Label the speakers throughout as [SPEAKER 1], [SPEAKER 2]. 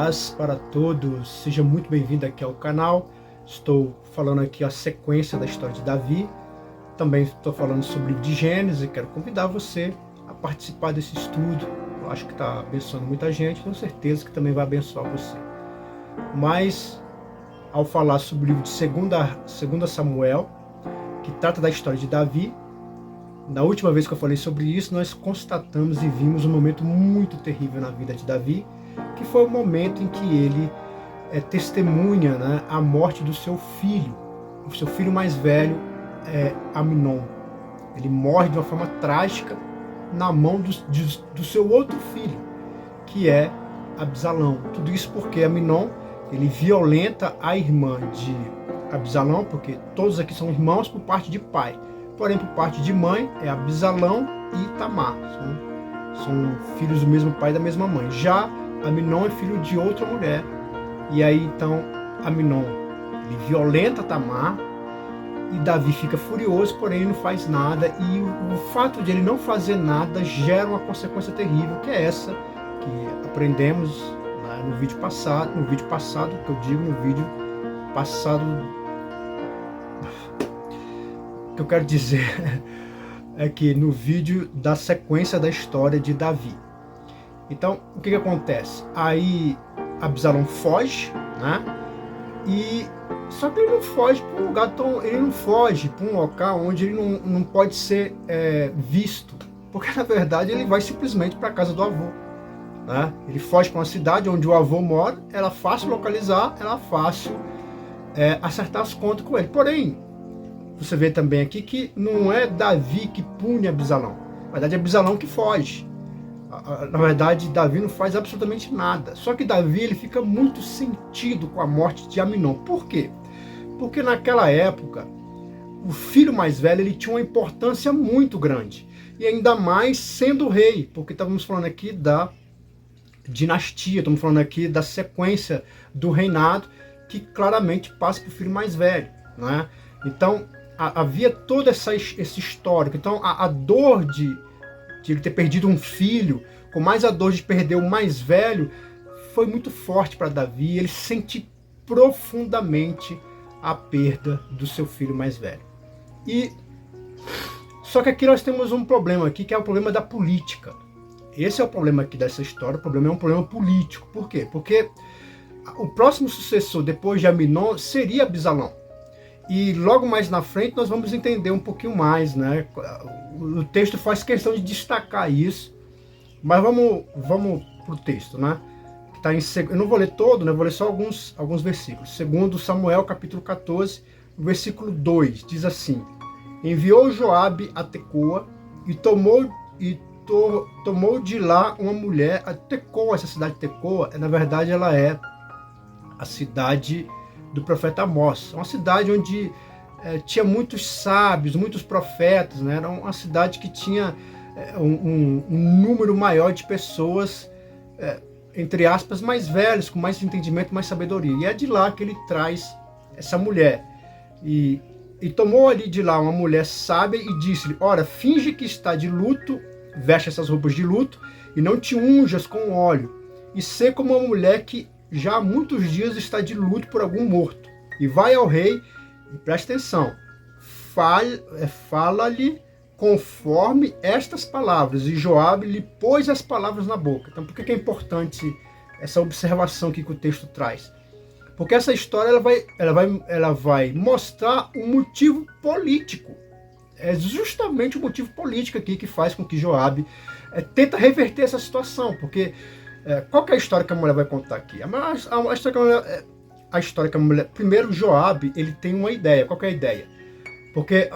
[SPEAKER 1] Paz para todos, seja muito bem-vindo aqui ao canal. Estou falando aqui a sequência da história de Davi. Também estou falando sobre o livro de Gênesis e quero convidar você a participar desse estudo. Eu acho que está abençoando muita gente, tenho certeza que também vai abençoar você. Mas, ao falar sobre o livro de 2 Samuel, que trata da história de Davi, na última vez que eu falei sobre isso, nós constatamos e vimos um momento muito terrível na vida de Davi, que foi o momento em que ele testemunha, né, a morte do seu filho mais velho, Amnon. Ele morre de uma forma trágica na mão do seu outro filho, que é Absalão. Tudo isso porque Amnon, ele violenta a irmã de Absalão, porque todos aqui são irmãos por parte de pai. Porém, por parte de mãe, é Absalão e Tamar. São filhos do mesmo pai e da mesma mãe. Já Amnon é filho de outra mulher. E aí, então, Amnon, ele violenta Tamar e Davi fica furioso, porém ele não faz nada. E o fato de ele não fazer nada gera uma consequência terrível, que é essa que aprendemos, né, no vídeo passado, que eu digo no vídeo passado, o que eu quero dizer é que no vídeo da sequência da história de Davi. Então, o que acontece? Aí Absalão foge, né? Só que ele não foge para um lugar ele não foge para um local onde ele não pode ser visto, porque na verdade ele vai simplesmente para a casa do avô, né? Ele foge para uma cidade onde o avô mora, ela é fácil localizar, ela é fácil acertar as contas com ele. Porém, você vê também aqui que não é Davi que pune Absalão, na verdade é Absalão que foge. Na verdade, Davi não faz absolutamente nada. Só que Davi ele fica muito sentido com a morte de Amnon. Por quê? Porque naquela época, o filho mais velho ele tinha uma importância muito grande. E ainda mais sendo rei, porque estávamos falando aqui da dinastia, estamos falando aqui da sequência do reinado, que claramente passa para o filho mais velho, né? Então, havia todo esse histórico. Então, a dor de ele ter perdido um filho, com mais a dor de perder o mais velho, foi muito forte para Davi. Ele sente profundamente a perda do seu filho mais velho. Só que aqui nós temos um problema aqui, que é o problema da política. Esse é o problema aqui dessa história. O problema é um problema político. Por quê? Porque o próximo sucessor depois de Amnon seria Absalão. E logo mais na frente nós vamos entender um pouquinho mais, né? O texto faz questão de destacar isso, mas vamos para o texto, né? Que tá eu não vou ler todo, né? Eu vou ler só alguns versículos. 2 Samuel, capítulo 14, versículo 2, diz assim: enviou Joabe a Tecoa e tomou de lá uma mulher. A Tecoa, essa cidade de Tecoa, na verdade ela é a cidade do profeta Amós, uma cidade onde tinha muitos sábios, muitos profetas, né? Era uma cidade que tinha um número maior de pessoas, entre aspas, mais velhos, com mais entendimento, mais sabedoria. E é de lá que ele traz essa mulher. E tomou ali de lá uma mulher sábia e disse-lhe: ora, finge que está de luto, veste essas roupas de luto, e não te unjas com óleo, e sê como uma mulher que já há muitos dias está de luto por algum morto. E vai ao rei, e presta atenção, fala-lhe conforme estas palavras. E Joabe lhe pôs as palavras na boca. Então, por que é importante essa observação aqui que o texto traz? Porque essa história ela vai mostrar um motivo político. É justamente o motivo político aqui que faz com que Joabe tenta reverter essa situação. Porque qual que é a história que a mulher vai contar aqui? A história que a mulher... Primeiro, Joabe, ele tem uma ideia. Qual que é a ideia? Porque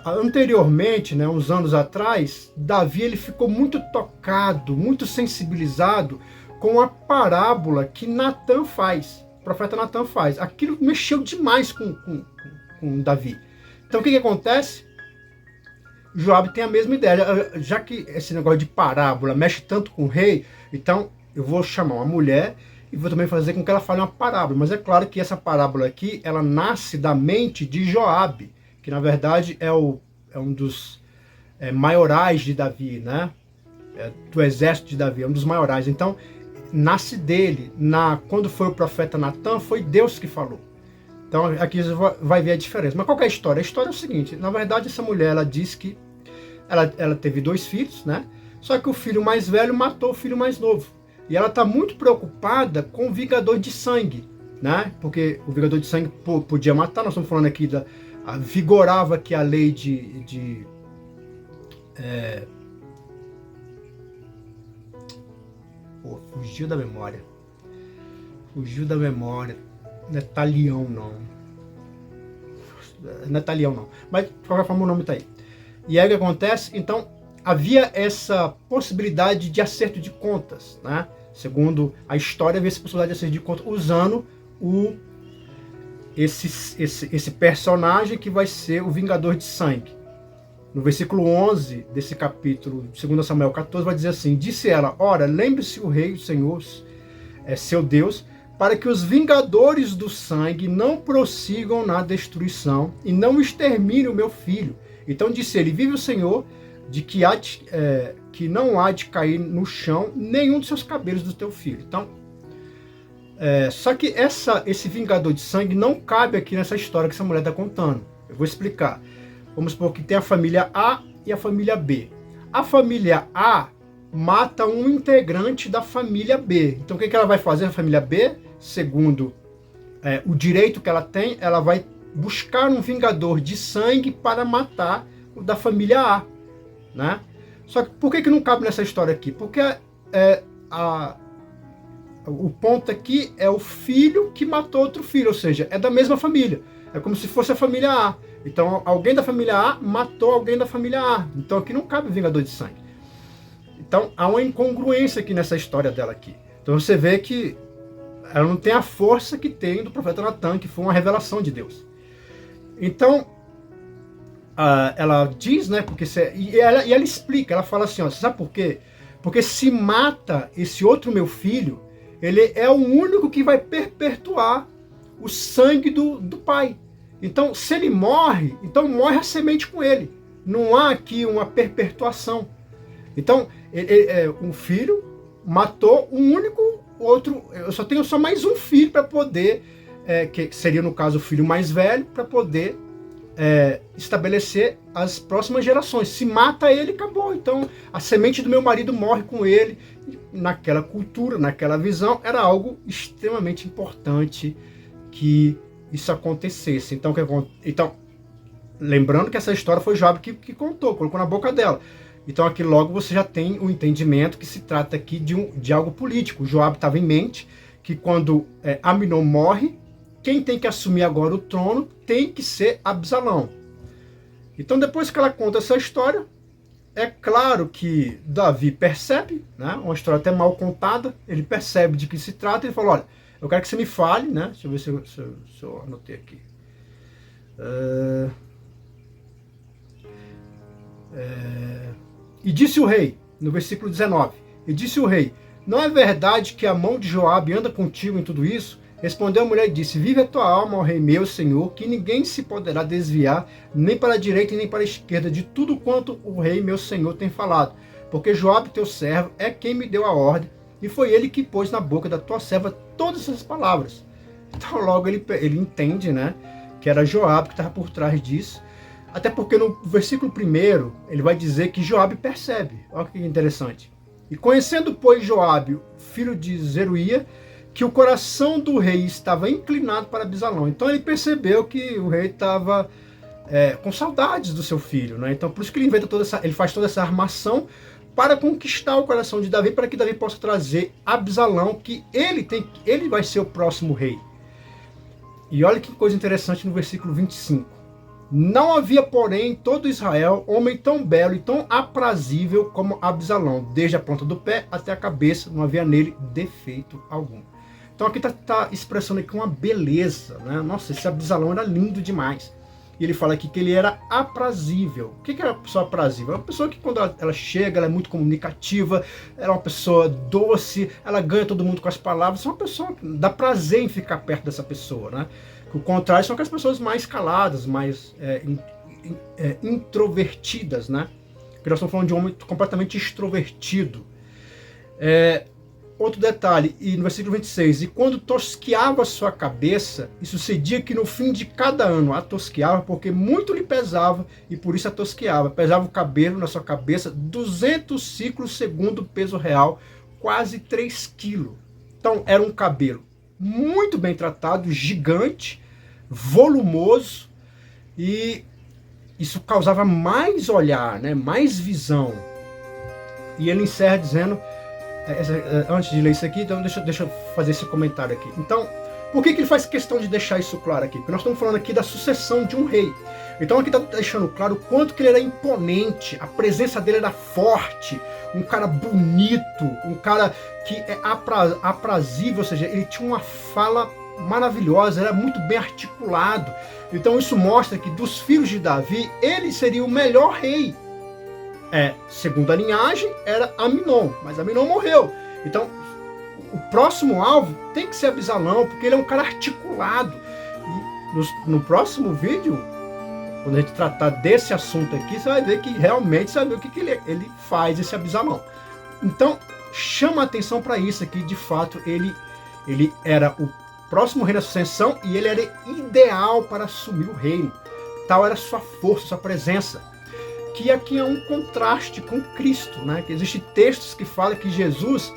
[SPEAKER 1] anteriormente, né, uns anos atrás, Davi ele ficou muito tocado, muito sensibilizado com a parábola que Natan faz. O profeta Natan faz. Aquilo mexeu demais com Davi. Então, o que acontece? Joabe tem a mesma ideia. Já que esse negócio de parábola mexe tanto com o rei, então eu vou chamar uma mulher e vou também fazer com que ela fale uma parábola. Mas é claro que essa parábola aqui, ela nasce da mente de Joabe, que na verdade é um dos maiorais de Davi, né? Do exército de Davi, é um dos maiorais. Então, nasce dele. Quando foi o profeta Natan, foi Deus que falou. Então aqui você vai ver a diferença. Mas qual que é a história? A história é o seguinte: na verdade, essa mulher, ela diz que ela teve 2 filhos, né? Só que o filho mais velho matou o filho mais novo. E ela está muito preocupada com o vingador de sangue, né? Porque o vingador de sangue podia matar. Nós estamos falando aqui vigorava aqui a lei fugiu da memória. Fugiu da memória. Não é talião, não. Não é talião, não. Mas, de qualquer forma, o nome está aí. E aí o que acontece? Então, havia essa possibilidade de acerto de contas, né? Segundo a história, havia essa possibilidade de acerto de contas usando esse personagem que vai ser o Vingador de Sangue. No versículo 11 desse capítulo, 2 Samuel 14, vai dizer assim: disse ela, ora, lembre-se o rei, o Senhor, seu Deus, para que os vingadores do sangue não prossigam na destruição e não exterminem o meu filho. Então disse ele, vive o Senhor, de que não há de cair no chão nenhum dos seus cabelos do teu filho. Então, só que esse vingador de sangue não cabe aqui nessa história que essa mulher está contando. Eu vou explicar. Vamos supor que tem a família A e a família B. A família A mata um integrante da família B. Então o que ela vai fazer? A família B, segundo o direito que ela tem, ela vai buscar um vingador de sangue para matar o da família A, né? Só que por que não cabe nessa história aqui? Porque o ponto aqui é o filho que matou outro filho, ou seja, é da mesma família. É como se fosse a família A. Então, alguém da família A matou alguém da família A. Então, aqui não cabe o vingador de sangue. Então, há uma incongruência aqui nessa história dela aqui. Então, você vê que ela não tem a força que tem do profeta Natan, que foi uma revelação de Deus. Então, ela diz, né? E ela explica, ela fala assim, ó, sabe por quê? Porque se mata esse outro meu filho, ele é o único que vai perpetuar o sangue do pai. Então, se ele morre, então morre a semente com ele. Não há aqui uma perpetuação. Então, um filho matou um único outro. Eu só tenho mais um filho para poder, que seria no caso o filho mais velho, para poder estabelecer as próximas gerações. Se mata ele, acabou. Então, a semente do meu marido morre com ele. Naquela cultura, naquela visão, era algo extremamente importante que isso acontecesse. Então, lembrando que essa história foi Joabe que contou, colocou na boca dela. Então aqui logo você já tem o entendimento que se trata aqui de algo político. Joabe estava em mente que quando Aminon morre, quem tem que assumir agora o trono tem que ser Absalão. Então depois que ela conta essa história, é claro que Davi percebe, né, uma história até mal contada, ele percebe de que se trata e fala, olha, eu quero que você me fale, né? Deixa eu ver se eu anotei aqui. E disse o rei, no versículo 19, e disse o rei, não é verdade que a mão de Joabe anda contigo em tudo isso? Respondeu a mulher e disse, vive a tua alma, ó rei meu, Senhor, que ninguém se poderá desviar, nem para a direita nem para a esquerda, de tudo quanto o rei meu Senhor tem falado. Porque Joabe, teu servo, é quem me deu a ordem, e foi ele que pôs na boca da tua serva todas essas palavras. Então logo ele entende, né, que era Joabe que estava por trás disso. Até porque no versículo 1 ele vai dizer que Joabe percebe. Olha que interessante. E conhecendo, pois, Joabe, filho de Zeruia, que o coração do rei estava inclinado para Absalão. Então ele percebeu que o rei estava com saudades do seu filho, né? Então por isso que ele faz toda essa armação para conquistar o coração de Davi, para que Davi possa trazer Absalão, que ele vai ser o próximo rei. E olha que coisa interessante no versículo 25. Não havia, porém, em todo Israel homem tão belo e tão aprazível como Absalão, desde a ponta do pé até a cabeça, não havia nele defeito algum. Então aqui está expressando aqui uma beleza, né? Nossa, esse Absalão era lindo demais. E ele fala aqui que ele era aprazível. O que é uma pessoa aprazível? É uma pessoa que quando ela chega, ela é muito comunicativa, ela é uma pessoa doce, ela ganha todo mundo com as palavras, é uma pessoa que dá prazer em ficar perto dessa pessoa, né? O contrário são aquelas pessoas mais caladas, mais introvertidas, né? Porque nós estamos falando de um homem completamente extrovertido. outro detalhe, e no versículo 26, e quando tosquiava sua cabeça, e sucedia que no fim de cada ano a tosquiava, porque muito lhe pesava, e por isso a tosquiava. Pesava o cabelo na sua cabeça 200 ciclos segundo o peso real, quase 3 quilos. Então era um cabelo muito bem tratado, gigante, volumoso, e isso causava mais olhar, né, mais visão. E ele encerra dizendo, antes de ler isso aqui, então deixa eu fazer esse comentário aqui. Então, por que ele faz questão de deixar isso claro aqui? Porque nós estamos falando aqui da sucessão de um rei. Então aqui está deixando claro o quanto que ele era imponente, a presença dele era forte, um cara bonito, um cara que é aprazível, ou seja, ele tinha uma fala maravilhosa, era muito bem articulado. Então isso mostra que dos filhos de Davi, ele seria o melhor rei. Segundo a linhagem, era Aminon, mas Aminon morreu. Então, o próximo alvo tem que ser Absalão, porque ele é um cara articulado. E no próximo vídeo, quando a gente tratar desse assunto aqui, você vai ver que realmente você vai ver o que ele faz, esse Absalão. Então, chama a atenção para isso aqui, de fato, ele era o próximo rei da sucessão e ele era ideal para assumir o reino. Tal era sua força, sua presença. Que aqui é um contraste com Cristo, né? Que existem textos que falam que Jesus,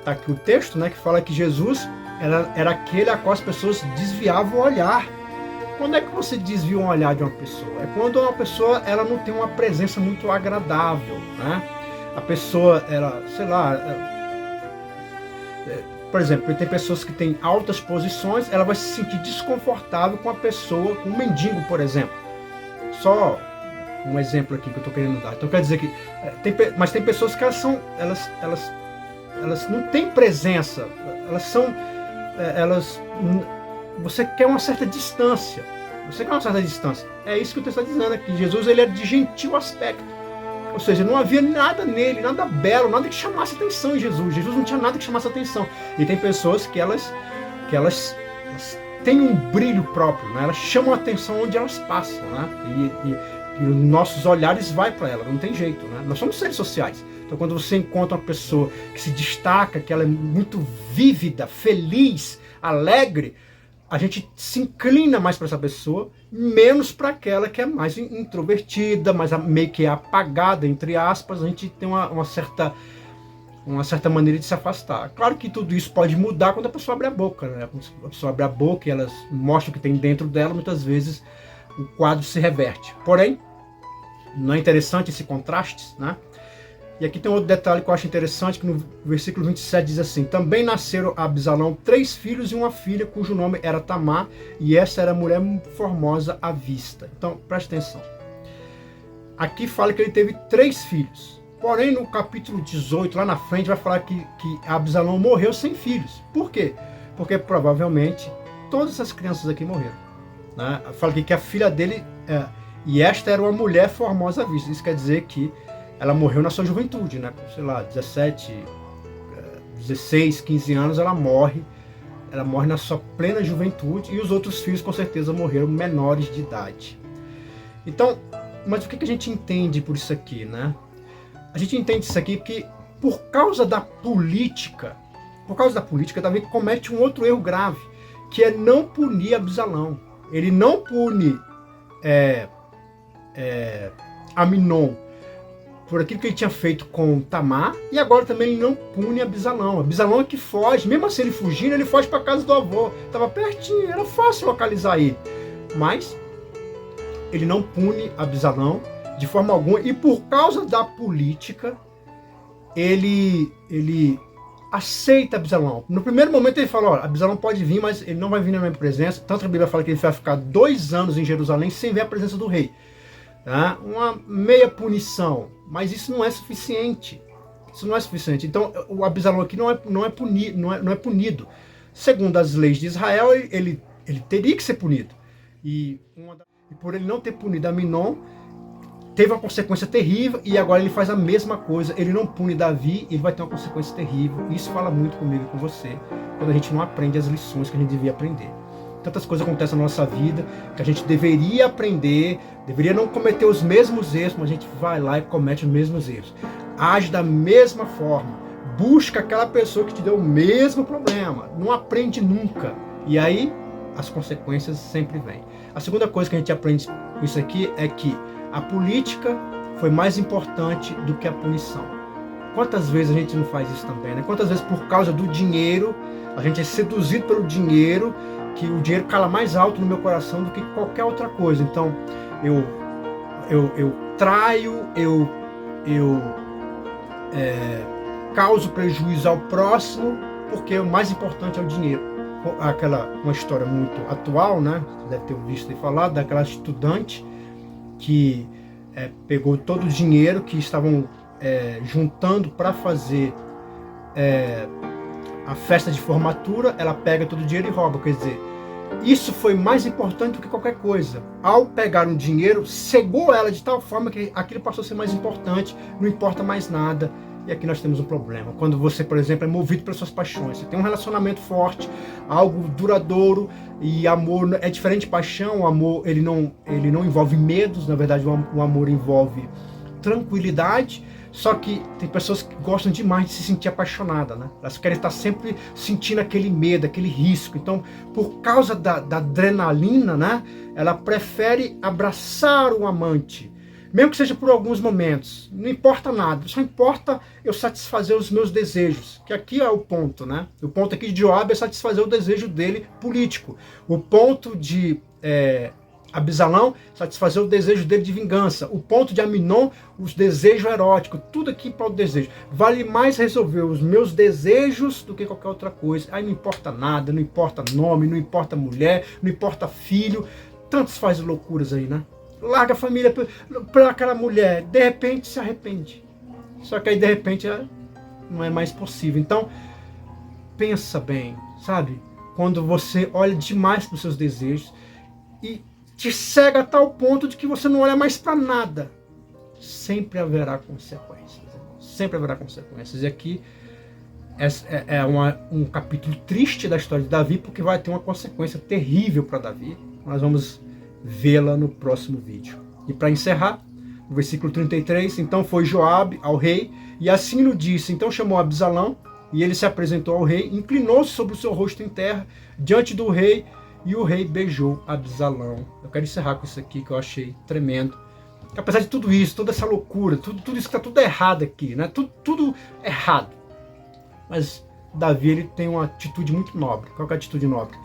[SPEAKER 1] tá aqui o texto, né? Que fala que Jesus era aquele a qual as pessoas desviavam o olhar. Quando é que você desvia um olhar de uma pessoa? É quando uma pessoa ela não tem uma presença muito agradável, né? A pessoa, ela, sei lá, por exemplo, tem pessoas que têm altas posições, ela vai se sentir desconfortável com a pessoa, com um mendigo, por exemplo. Só um exemplo aqui que eu estou querendo dar. Então quer dizer que mas tem pessoas que elas não têm presença, você quer uma certa distância. Você quer uma certa distância. É isso que o texto está dizendo aqui. Jesus, ele é de gentil aspecto. Ou seja, não havia nada nele, nada belo, nada que chamasse atenção em Jesus. Jesus não tinha nada que chamasse atenção. E tem pessoas que elas têm um brilho próprio, né? Elas chamam a atenção onde elas passam, né? E os nossos olhares vai para ela, não tem jeito, né? Nós somos seres sociais. Então quando você encontra uma pessoa que se destaca, que ela é muito vívida, feliz, alegre, a gente se inclina mais para essa pessoa, menos para aquela que é mais introvertida, mais meio que apagada, entre aspas. A gente tem uma certa maneira de se afastar. Claro que tudo isso pode mudar quando a pessoa abre a boca, né? Quando a pessoa abre a boca e ela mostra o que tem dentro dela, muitas vezes o quadro se reverte. Porém, não é interessante esse contraste, né? E aqui tem outro detalhe que eu acho interessante, que no versículo 27 diz assim: também nasceram a Absalão 3 filhos e uma filha, cujo nome era Tamar, e essa era a mulher formosa à vista. Então, preste atenção. Aqui fala que ele teve 3 filhos. Porém, no capítulo 18, lá na frente, vai falar que Absalão morreu sem filhos. Por quê? Porque provavelmente todas essas crianças aqui morreram, né? Fala aqui que a filha dele, e esta era uma mulher formosa à vista. Isso quer dizer que ela morreu na sua juventude, né? Sei lá, 17, 16, 15 anos, ela morre na sua plena juventude, e os outros filhos com certeza morreram menores de idade. Então, mas o que a gente entende por isso aqui, né? A gente entende isso aqui porque por causa da política, Davi comete um outro erro grave, que é não punir Absalão. Ele não pune Aminon por aquilo que ele tinha feito com Tamar, e agora também ele não pune Absalão. Absalão é que foge, mesmo assim ele fugindo, ele foge para a casa do avô. Estava pertinho, era fácil localizar ele. Mas ele não pune Absalão de forma alguma, e por causa da política, ele aceita Absalão. No primeiro momento ele fala: Absalão pode vir, mas ele não vai vir na minha presença. Tanto a Bíblia fala que ele vai ficar 2 anos em Jerusalém sem ver a presença do rei. Tá? Uma meia punição, mas isso não é suficiente. Isso não é suficiente. Então o Absalão aqui não é punido. Segundo as leis de Israel, ele teria que ser punido. E por ele não ter punido Aminon, teve uma consequência terrível, e agora ele faz a mesma coisa. Ele não pune Davi, ele vai ter uma consequência terrível. Isso fala muito comigo e com você, quando a gente não aprende as lições que a gente devia aprender. Tantas coisas acontecem na nossa vida que a gente deveria aprender, deveria não cometer os mesmos erros, mas a gente vai lá e comete os mesmos erros. Age da mesma forma, busca aquela pessoa que te deu o mesmo problema, não aprende nunca. E aí as consequências sempre vêm. A segunda coisa que a gente aprende com isso aqui é que a política foi mais importante do que a punição. Quantas vezes a gente não faz isso também, né? Quantas vezes por causa do dinheiro, a gente é seduzido pelo dinheiro, que o dinheiro cala mais alto no meu coração do que qualquer outra coisa. Então, eu traio, eu causo prejuízo ao próximo, porque o mais importante é o dinheiro. Uma história muito atual, né? Você deve ter visto e falado, daquela estudante que pegou todo o dinheiro que estavam juntando para fazer a festa de formatura, ela pega todo o dinheiro e rouba. Quer dizer, isso foi mais importante do que qualquer coisa. Ao pegar um dinheiro, cegou ela de tal forma que aquilo passou a ser mais importante, não importa mais nada. E aqui nós temos um problema. Quando você, por exemplo, é movido pelas suas paixões, você tem um relacionamento forte, algo duradouro, e amor é diferente de paixão. O amor, ele não envolve medos, na verdade o amor envolve tranquilidade. Só que tem pessoas que gostam demais de se sentir apaixonada, né? Elas querem estar sempre sentindo aquele medo, aquele risco. Então, por causa da adrenalina, né? Ela prefere abraçar o amante, mesmo que seja por alguns momentos. Não importa nada, só importa eu satisfazer os meus desejos, que aqui é o ponto, né? O ponto aqui de Joabe é satisfazer o desejo dele político. O ponto de Absalão, satisfazer o desejo dele de vingança. O ponto de Aminon, os desejos eróticos. Tudo aqui para o desejo. Vale mais resolver os meus desejos do que qualquer outra coisa. Aí não importa nada, não importa nome, não importa mulher, não importa filho. Tantos faz loucuras aí, né? Larga a família para aquela mulher. De repente se arrepende. Só que aí de repente não é mais possível. Então, pensa bem, sabe? Quando você olha demais para os seus desejos e te cega a tal ponto de que você não olha mais para nada. Sempre haverá consequências. Sempre haverá consequências. E aqui um capítulo triste da história de Davi, porque vai ter uma consequência terrível para Davi. Nós vamos vê-la no próximo vídeo. E para encerrar, no versículo 33, então foi Joabe ao rei, e assim lhe disse. Então chamou Absalão, e ele se apresentou ao rei, inclinou-se sobre o seu rosto em terra, diante do rei, e o rei beijou Absalão. Eu quero encerrar com isso aqui, que eu achei tremendo. Que apesar de tudo isso, toda essa loucura, tudo isso que está tudo errado aqui, né? Tudo errado. Mas Davi, ele tem uma atitude muito nobre. Qual que é a atitude nobre?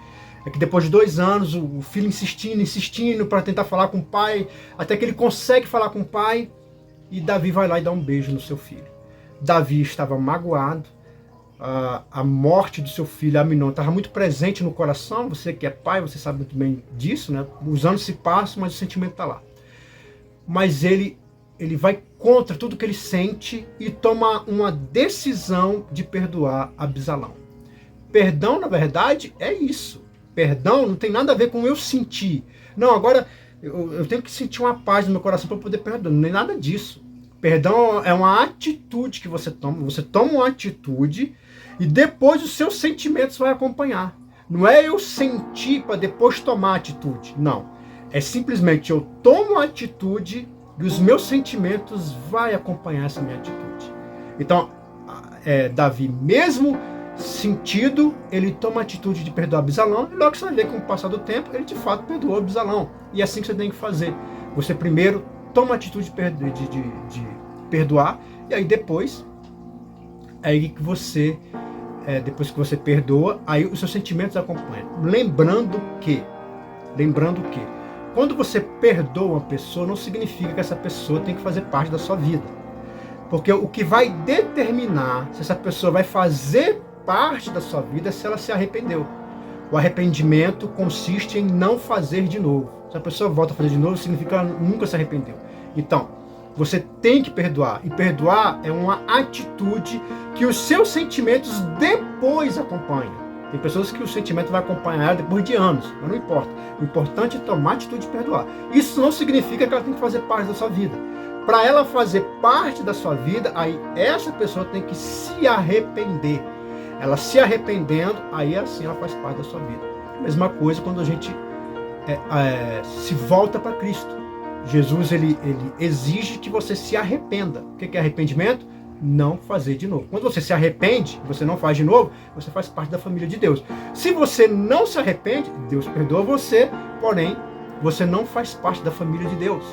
[SPEAKER 1] É que depois de 2 anos, o filho insistindo para tentar falar com o pai, até que ele consegue falar com o pai, e Davi vai lá e dá um beijo no seu filho. Davi estava magoado. A morte do seu filho Aminon estava muito presente no coração. Você que é pai, você sabe muito bem disso, né? Os anos se passam, mas o sentimento está lá. Mas ele vai contra tudo que ele sente e toma uma decisão de perdoar Absalão. Perdão, na verdade, é isso. Perdão não tem nada a ver com eu sentir. Não, agora eu tenho que sentir uma paz no meu coração para poder perdoar. Não é nada disso. Perdão é uma atitude que você toma. Você toma uma atitude e depois os seus sentimentos vão acompanhar. Não é eu sentir para depois tomar atitude. Não. É simplesmente eu tomo a atitude e os meus sentimentos vão acompanhar essa minha atitude. Então, Davi, mesmo sentido, ele toma a atitude de perdoar Absalão, e logo você vai ver que com o passar do tempo, ele de fato perdoou Absalão. E é assim que você tem que fazer. Você primeiro toma a atitude de perdoar, e aí depois, que você, depois que você perdoa, aí os seus sentimentos acompanham. Lembrando que, quando você perdoa uma pessoa, não significa que essa pessoa tem que fazer parte da sua vida. Porque o que vai determinar se essa pessoa vai fazer parte da sua vida é se ela se arrependeu. O arrependimento consiste em não fazer de novo. Se a pessoa volta a fazer de novo, significa que ela nunca se arrependeu. Então, você tem que perdoar. E perdoar é uma atitude que os seus sentimentos depois acompanham. Tem pessoas que o sentimento vai acompanhar ela depois de anos, mas não importa. O importante é tomar a atitude de perdoar. Isso não significa que ela tem que fazer parte da sua vida. Para ela fazer parte da sua vida, aí essa pessoa tem que se arrepender. Ela se arrependendo, aí assim ela faz parte da sua vida. Mesma coisa quando a gente se volta para Cristo. Jesus ele exige que você se arrependa. O que é arrependimento? não fazer de novo. Quando você se arrepende, você não faz de novo, você faz parte da família de Deus. Se você não se arrepende, Deus perdoa você, porém, você não faz parte da família de Deus.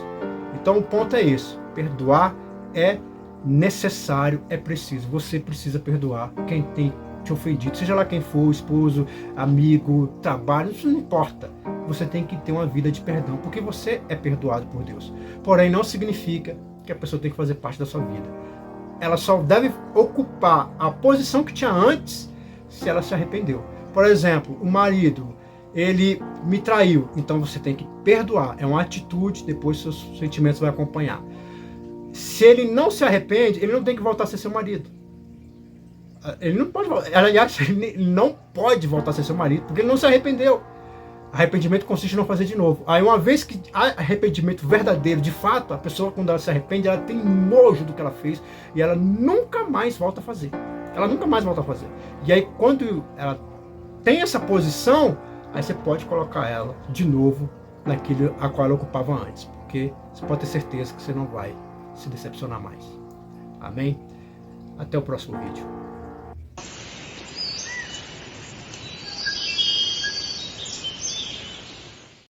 [SPEAKER 1] Então o ponto é esse: perdoar é necessário, é preciso. Você precisa perdoar quem tem te ofendido, seja lá quem for, esposo, amigo, trabalho, isso não importa. Você tem que ter uma vida de perdão, porque você é perdoado por Deus. Porém, não significa que a pessoa tem que fazer parte da sua vida. Ela só deve ocupar a posição que tinha antes se ela se arrependeu. Por exemplo, o marido, ele me traiu, então você tem que perdoar. É uma atitude, depois seus sentimentos vão acompanhar. Se ele não se arrepende, ele não tem que voltar a ser seu marido. Ele não pode, aliás, ele não pode voltar a ser seu marido, porque ele não se arrependeu. Arrependimento consiste em não fazer de novo. Aí, uma vez que há arrependimento verdadeiro, de fato, a pessoa, quando ela se arrepende, ela tem nojo do que ela fez e ela nunca mais volta a fazer. Ela nunca mais volta a fazer. E aí, quando ela tem essa posição, aí você pode colocar ela de novo naquilo a qual ela ocupava antes, porque você pode ter certeza que você não vai se decepcionar mais. Amém? Até o próximo vídeo.